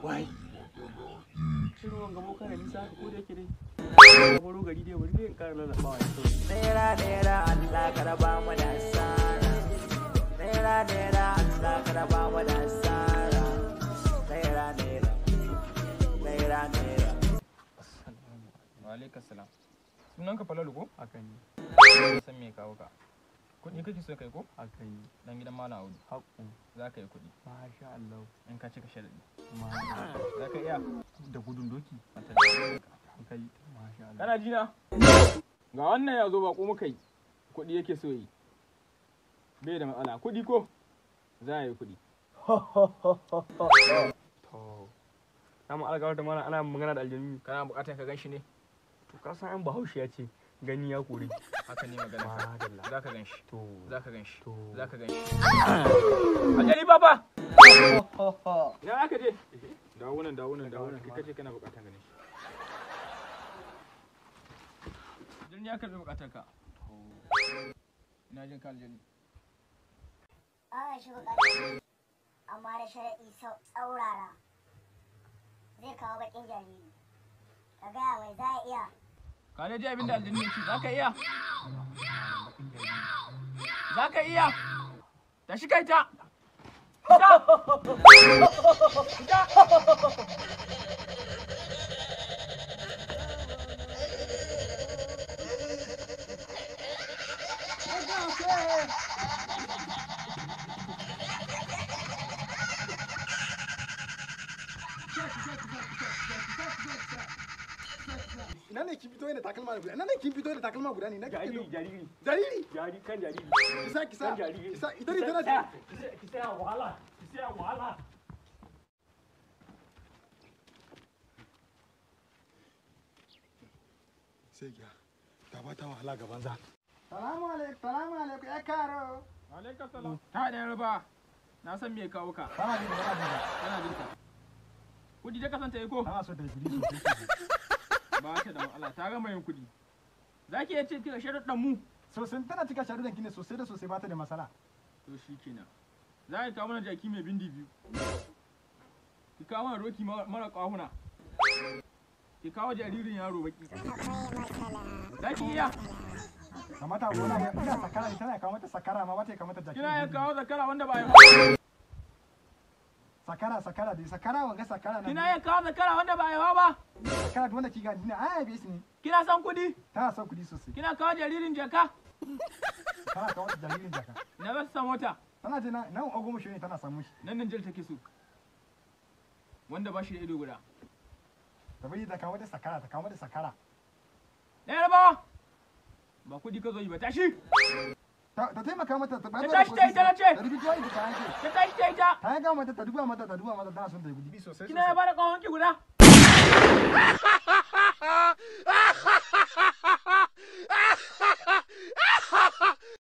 wai shirin wanga boka da nisa ko da yake dai baro gari dai bari dai in ƙara lalabawa ya sauki. Naira Allah ka raba mu da asara. Naira Allah ka raba mu da asara. Naira. Wa alaikum salam. Sunanka Falalu ko? Haka ne. San me kawo ka? Kuɗi kake so kai ko? Haka ne. Dan gidan Malam Audu. Haƙu. Za ka yi kuɗi. Masha Allah. In ka cika sharadi. Za ka iya? da gudun doki. Hankali. Masha Allah. Kana ji na? Ga wannan ya zo baƙo muka yi. Kuɗi yake so yi. Bai da matsala. Kuɗi ko? Za a yi kuɗi. To. Dama algawar da mana ana magana da aljanu. Kana buƙatar ka gan shi ne? To ka san an Bahaushe ya ce gani ya kore. Haka ne magana. Za ka gan shi. To. Za ka gan shi. To. Za ka gan shi. Aljani baba! Ina aka je? Dawo nan. Kai kace kana buƙatar ganin shi. Aljani ya karɓi buƙatar ka. Ina jin ka aljani. An shi buƙatar amma da sharaɗi tsaurara. Zai kawo baƙin jariri. Ka gaya mai za a iya. Ka dai ji abin da aljani ya ce, za ka iya? Za ka iya? Tashi kai ta! Fita! Fita! Ina ne kin fito da takalma guda? Ina ne kin fito da takalma guda ne? Na Jariri. Jariri? Kan jariri. Kisa. Kan jariri. Kisa ita ne tana Ki saya wahala. sai giya. Gaba ta wahala gaban za. Salamu alaikum ya karo. Alaikum salam. Ta da yarba. Na san me kawo ka. Kana jin Kana jin ka. Kudi ta kasance yi ko? Kana so da jiri sosai. Ba ta da matsala, ta gama yin kudi. Za ki iya ce kika sharuɗan mu? Sosai tana cika sharuɗan ki ne sosai da sosai ba ta da matsala. To shi kenan. Za ki kawo mana jaki mai bindi biyu. Ki kawo mana roki mara ƙahuna. Ki kawo jaririn yaro baki. Za ki iya? Kamata gona ya ina sakara tana kawo mata sakara ma ba ta kawo mata jaki. Kina iya kawo zakara wanda ba ya Sakara dai sakara wanga sakara na. Kina iya kawo zakara wanda ba ya ba? Sakara wanda kiga ni ai bai su ne. Kina son kudi? Tana son kudi sosai. Kina kawo jaririn jaka? Tana kawo mata jaririn jaka. Na za su samu wata. Tana je nan ogo mu shi ne tana samu shi. Nan jil take so. Wanda ba shi da ido guda. Ta bai da kawo da sakara ta kawo da sakara. Na yarbawa. Ba kudi ka zo yi ba tashi. Ta taimaka mata ta Ta tashi ta ita na ce. Ta rubi tuwa ita ta yanke. Ta tashi ta ita. Ta yanka mata ta duba mata tana son ta yi kudi sosai. Kina ya bada ƙahon ki guda?